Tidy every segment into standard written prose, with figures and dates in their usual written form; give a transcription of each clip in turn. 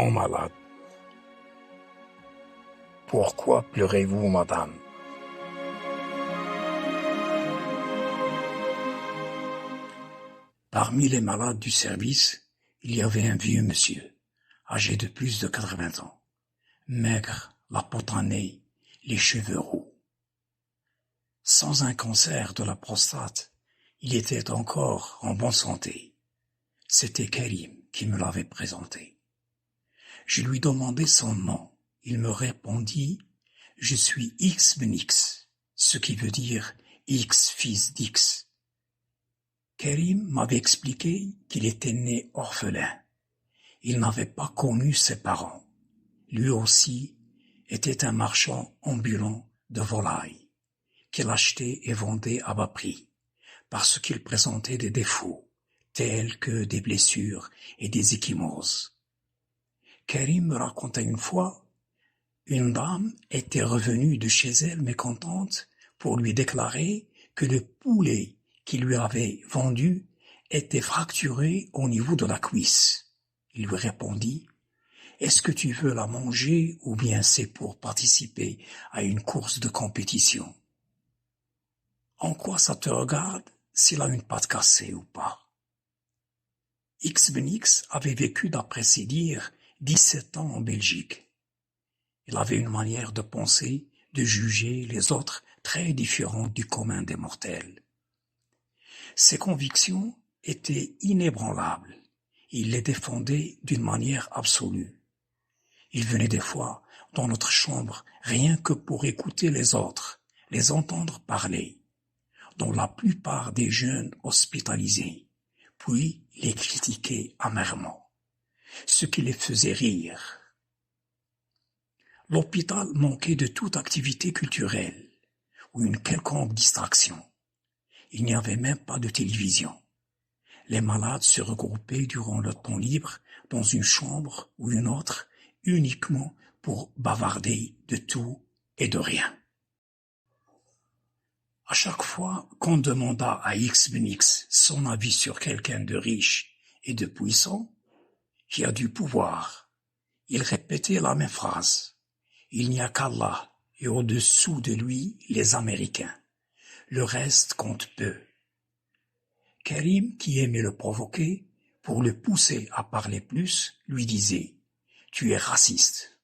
grand malade. Pourquoi pleurez-vous, madame? Parmi les malades du service, il y avait un vieux monsieur, âgé de plus de 80 ans, maigre, la peau tannée, les cheveux roux. Sans un cancer de la prostate, il était encore en bonne santé. C'était Karim qui me l'avait présenté. Je lui demandai son nom. Il me répondit « Je suis X ben X », ce qui veut dire « X fils d'X ». Karim m'avait expliqué qu'il était né orphelin. Il n'avait pas connu ses parents. Lui aussi était un marchand ambulant de volailles qu'il achetait et vendait à bas prix parce qu'il présentait des défauts tels que des blessures et des ecchymoses. Karim me raconta une fois, une dame était revenue de chez elle mécontente pour lui déclarer que le poulet qu'il lui avait vendu était fracturé au niveau de la cuisse. Il lui répondit « Est-ce que tu veux la manger ou bien c'est pour participer à une course de compétition? En quoi ça te regarde s'il a une patte cassée ou pas ?» X ben X avait vécu, d'après ses dires, 17 ans en Belgique. Il avait une manière de penser, de juger les autres très différente du commun des mortels. Ses convictions étaient inébranlables. Il les défendait d'une manière absolue. Il venait des fois dans notre chambre rien que pour écouter les autres, les entendre parler, dont la plupart des jeunes hospitalisés, puis les critiquer amèrement, ce qui les faisait rire. L'hôpital manquait de toute activité culturelle ou une quelconque distraction. Il n'y avait même pas de télévision. Les malades se regroupaient durant leur temps libre dans une chambre ou une autre uniquement pour bavarder de tout et de rien. À chaque fois qu'on demanda à X ben X son avis sur quelqu'un de riche et de puissant, qui a du pouvoir, il répétait la même phrase. Il n'y a qu'Allah et au-dessous de lui les Américains. Le reste compte peu. Karim, qui aimait le provoquer, pour le pousser à parler plus, lui disait « Tu es raciste ».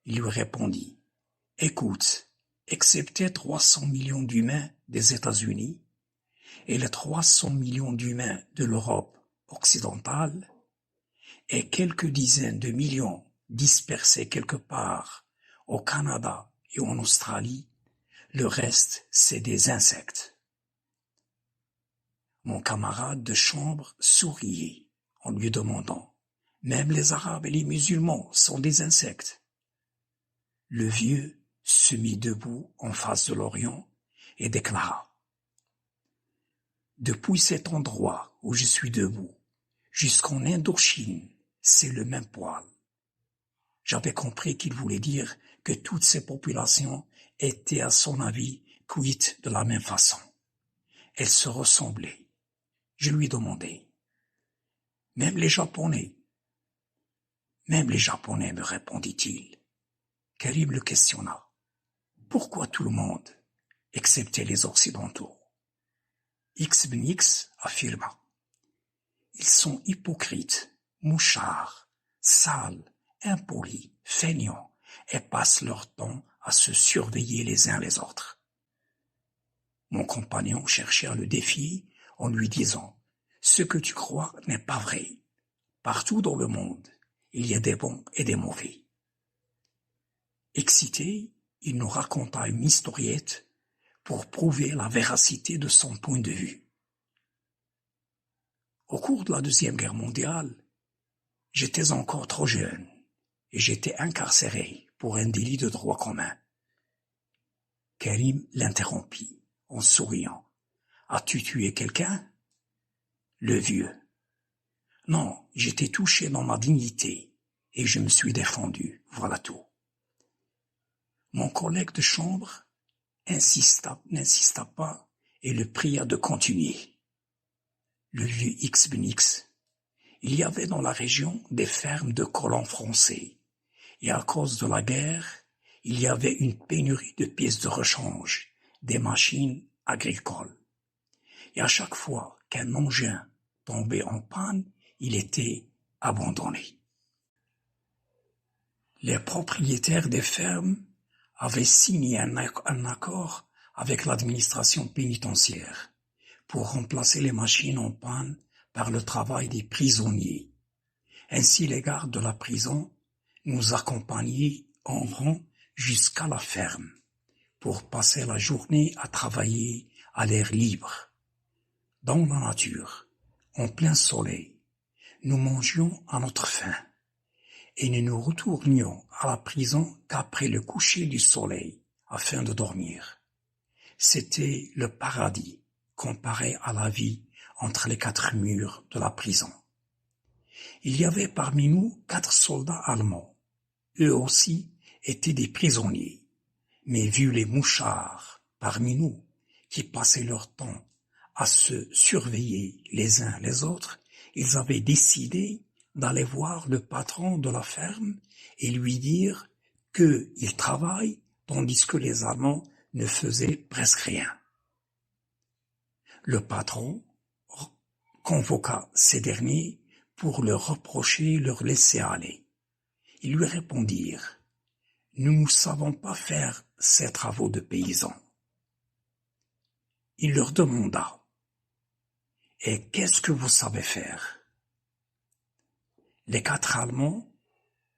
Il lui répondit « Écoute, excepté 300 millions d'humains des États-Unis et les 300 millions d'humains de l'Europe occidentale et quelques dizaines de millions dispersés quelque part au Canada et en Australie, le reste, c'est des insectes. » Mon camarade de chambre souriait en lui demandant « Même les Arabes et les musulmans sont des insectes ?» Le vieux se mit debout en face de l'Orient et déclara « Depuis cet endroit où je suis debout, jusqu'en Indochine, c'est le même poil. » J'avais compris qu'il voulait dire que toutes ces populations étaient, à son avis, cuites de la même façon. Elles se ressemblaient. Je lui demandai « Même les Japonais ?»« Même les Japonais, me répondit-il. Karim le questionna. « Pourquoi tout le monde, excepté les Occidentaux ?» X ben X affirma. « Ils sont hypocrites, mouchards, sales, impolis, feignants, et passent leur temps à se surveiller les uns les autres. » Mon compagnon cherchait à le défier en lui disant « Ce que tu crois n'est pas vrai. Partout dans le monde, il y a des bons et des mauvais. » Excité, il nous raconta une historiette pour prouver la véracité de son point de vue. Au cours de la Deuxième Guerre mondiale, j'étais encore trop jeune et j'étais incarcéré pour un délit de droit commun. Karim l'interrompit en souriant. « As-tu tué quelqu'un ?» Le vieux. « Non, j'étais touché dans ma dignité et je me suis défendu, voilà tout. » Mon collègue de chambre n'insista pas et le pria de continuer. Le vieux X ben X Il y avait dans la région des fermes de colons français, et à cause de la guerre, il y avait une pénurie de pièces de rechange, des machines agricoles. Et à chaque fois qu'un engin tombait en panne, il était abandonné. Les propriétaires des fermes avaient signé un accord avec l'administration pénitentiaire pour remplacer les machines en panne par le travail des prisonniers. Ainsi, les gardes de la prison nous accompagnaient en rang jusqu'à la ferme pour passer la journée à travailler à l'air libre, dans la nature, en plein soleil. Nous mangions à notre faim et nous nous retournions à la prison qu'après le coucher du soleil afin de dormir. C'était le paradis comparé à la vie entre les quatre murs de la prison. Il y avait parmi nous 4 soldats allemands. Eux aussi étaient des prisonniers. Mais vu les mouchards parmi nous qui passaient leur temps à se surveiller les uns les autres, ils avaient décidé d'aller voir le patron de la ferme et lui dire qu'il travaille tandis que les Allemands ne faisaient presque rien. Le patron convoqua ces derniers pour leur reprocher leur laisser aller. Ils lui répondirent: « Nous ne savons pas faire ces travaux de paysans. » Il leur demanda: « Et qu'est-ce que vous savez faire ?» Les 4 Allemands: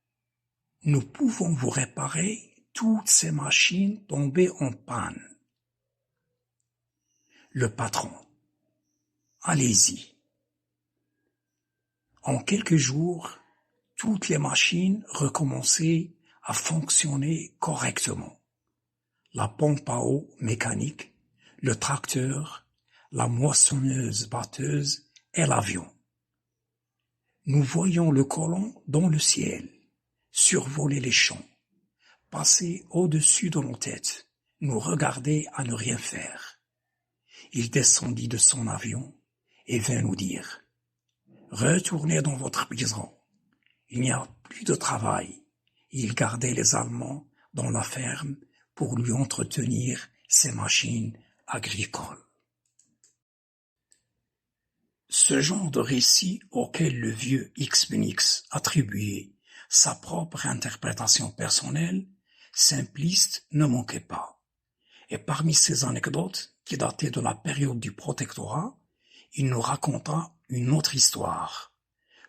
« Nous pouvons vous réparer toutes ces machines tombées en panne. » Le patron: « Allez-y. » En quelques jours, toutes les machines recommençaient à fonctionner correctement. La pompe à eau mécanique, le tracteur, la moissonneuse-batteuse et l'avion. Nous voyions le colon dans le ciel, survoler les champs, passer au-dessus de nos têtes, nous regarder à ne rien faire. Il descendit de son avion et vint nous dire: « Retournez dans votre prison. Il n'y a plus de travail. » Il gardait les Allemands dans la ferme pour lui entretenir ses machines agricoles. Ce genre de récit auquel le vieux X-Benix attribuait sa propre interprétation personnelle, simpliste, ne manquait pas. Et parmi ces anecdotes, qui dataient de la période du protectorat, il nous raconta une autre histoire,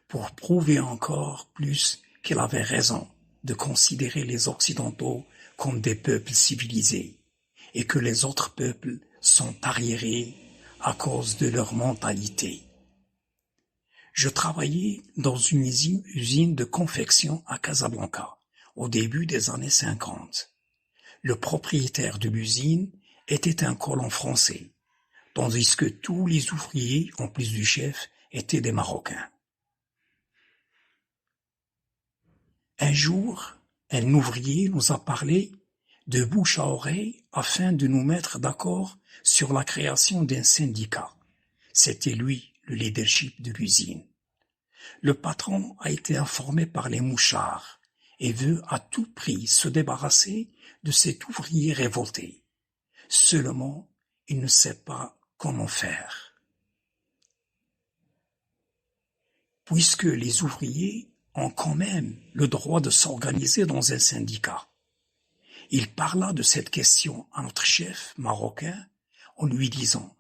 pour prouver encore plus qu'il avait raison de considérer les Occidentaux comme des peuples civilisés, et que les autres peuples sont arriérés à cause de leur mentalité. Je travaillais dans une usine de confection à Casablanca, au début des années 50. Le propriétaire de l'usine était un colon français, tandis que tous les ouvriers, en plus du chef, étaient des Marocains. Un jour, un ouvrier nous a parlé de bouche à oreille afin de nous mettre d'accord sur la création d'un syndicat. C'était lui, le leadership de l'usine. Le patron a été informé par les mouchards et veut à tout prix se débarrasser de cet ouvrier révolté. Seulement, il ne sait pas comment faire. Puisque les ouvriers ont quand même le droit de s'organiser dans un syndicat. Il parla de cette question à notre chef marocain en lui disant: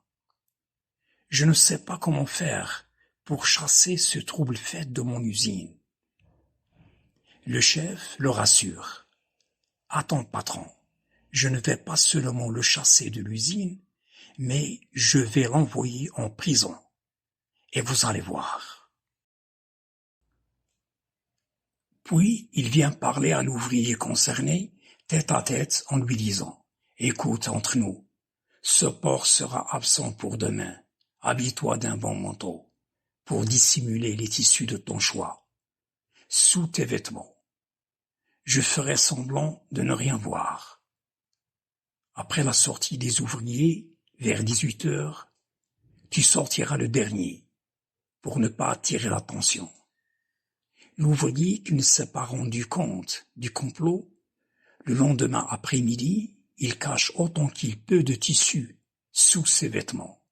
« Je ne sais pas comment faire pour chasser ce trouble-fête de mon usine. » Le chef le rassure: « Attends, patron, je ne vais pas seulement le chasser de l'usine, mais je vais l'envoyer en prison. Et vous allez voir. » Puis il vient parler à l'ouvrier concerné, tête à tête, en lui disant: « Écoute, entre nous, ce porc sera absent pour demain. Habille-toi d'un bon manteau, pour dissimuler les tissus de ton choix, sous tes vêtements. Je ferai semblant de ne rien voir. Après la sortie des ouvriers, vers 18 heures, tu sortiras le dernier. pour ne pas attirer l'attention. L'ouvrier qui ne s'est pas rendu compte du complot, le lendemain après-midi, il cache autant qu'il peut de tissu sous ses vêtements,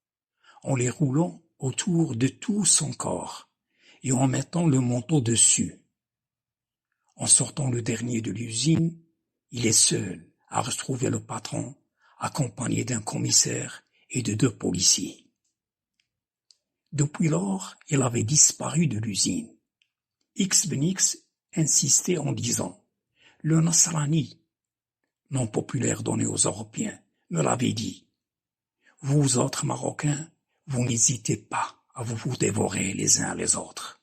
en les roulant autour de tout son corps et en mettant le manteau dessus. En sortant le dernier de l'usine, il est seul à retrouver le patron, accompagné d'un commissaire et de 2 policiers. Depuis lors, il avait disparu de l'usine. X Ben X insistait en disant « Le Nasrani », nom populaire donné aux Européens, me l'avait dit. Vous autres Marocains, vous n'hésitez pas à vous dévorer les uns les autres.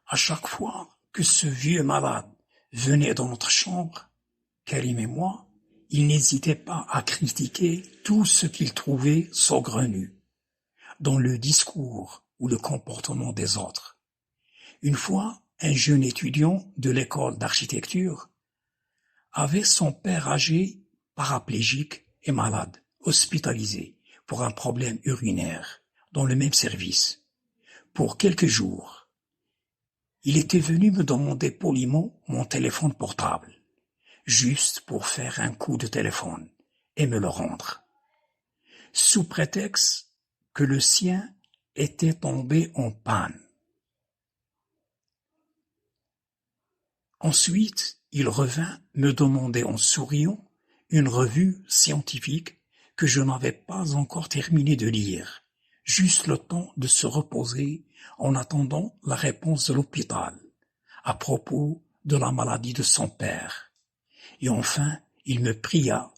À chaque fois que ce vieux malade venait dans notre chambre, Karim et moi, il n'hésitait pas à critiquer tout ce qu'il trouvait saugrenu dans le discours ou le comportement des autres. Une fois, un jeune étudiant de l'école d'architecture avait son père âgé, paraplégique et malade, hospitalisé pour un problème urinaire dans le même service. Pour quelques jours, il était venu me demander poliment mon téléphone portable, juste pour faire un coup de téléphone et me le rendre, sous prétexte que le sien était tombé en panne. Ensuite, il revint me demander en souriant une revue scientifique que je n'avais pas encore terminé de lire, juste le temps de se reposer en attendant la réponse de l'hôpital à propos de la maladie de son père. Et enfin, il me pria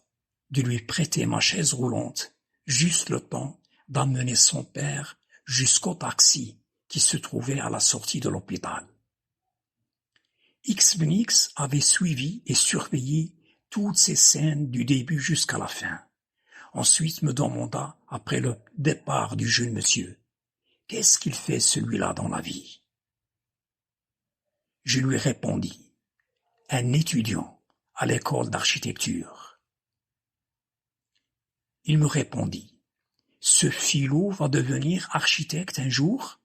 de lui prêter ma chaise roulante, juste le temps d'amener son père jusqu'au taxi qui se trouvait à la sortie de l'hôpital. X Ben X avait suivi et surveillé toutes ces scènes du début jusqu'à la fin. Ensuite me demanda, après le départ du jeune monsieur, « Qu'est-ce qu'il fait celui-là dans la vie ?» Je lui répondis, « Un étudiant à l'école d'architecture. » Il me répondit, « Ce filou va devenir architecte un jour ?»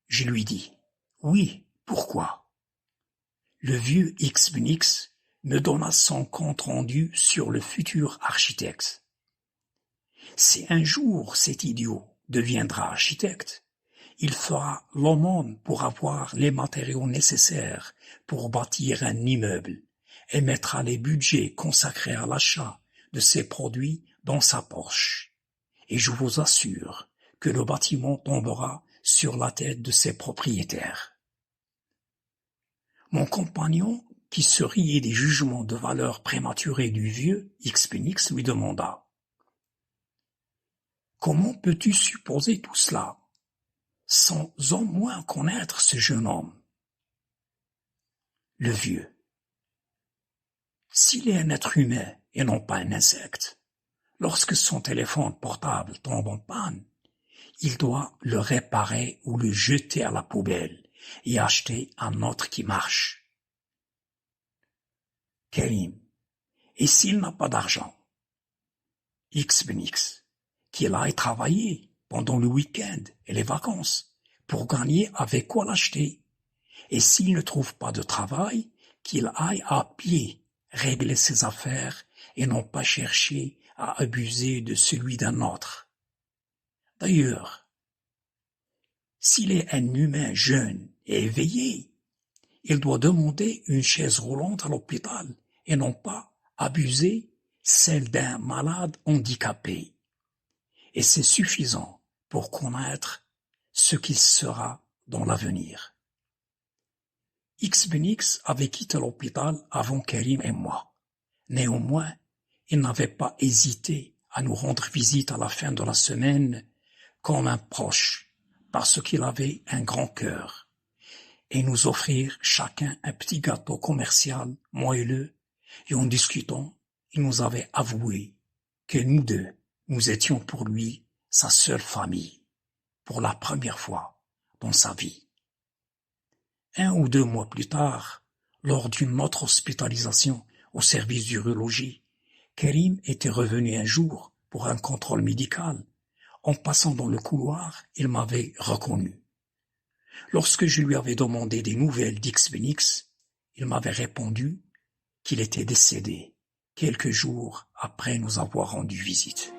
Je lui dis, « Oui, pourquoi ?» Le vieux X Ben X me donna son compte rendu sur le futur architecte. Si un jour cet idiot deviendra architecte, il fera l'aumône pour avoir les matériaux nécessaires pour bâtir un immeuble et mettra les budgets consacrés à l'achat de ces produits dans sa poche. Et je vous assure que le bâtiment tombera sur la tête de ses propriétaires. Mon compagnon, qui se riait des jugements de valeur prématurés du vieux X Ben X, lui demanda « Comment peux-tu supposer tout cela, sans au moins connaître ce jeune homme ?» Le vieux. « S'il est un être humain et non pas un insecte, lorsque son téléphone portable tombe en panne, il doit le réparer ou le jeter à la poubelle et acheter un autre qui marche. Karim, et s'il n'a pas d'argent? X Ben X, qu'il aille travailler pendant le week-end et les vacances pour gagner avec quoi l'acheter. Et s'il ne trouve pas de travail, qu'il aille à pied régler ses affaires et non pas chercher à abuser de celui d'un autre. D'ailleurs, s'il est un humain jeune et éveillé, il doit demander une chaise roulante à l'hôpital et non pas abuser celle d'un malade handicapé. Et c'est suffisant pour connaître ce qu'il sera dans l'avenir. X Ben X avait quitté l'hôpital avant Karim et moi. Néanmoins, il n'avait pas hésité à nous rendre visite à la fin de la semaine comme un proche, parce qu'il avait un grand cœur, et nous offrir chacun un petit gâteau commercial moelleux, et en discutant, il nous avait avoué que nous deux, nous étions pour lui sa seule famille, pour la première fois dans sa vie. 1 ou 2 mois plus tard, lors d'une autre hospitalisation au service d'urologie, Karim était revenu un jour pour un contrôle médical, En passant dans le couloir, il m'avait reconnu. Lorsque je lui avais demandé des nouvelles d'X-Phénix, il m'avait répondu qu'il était décédé quelques jours après nous avoir rendu visite.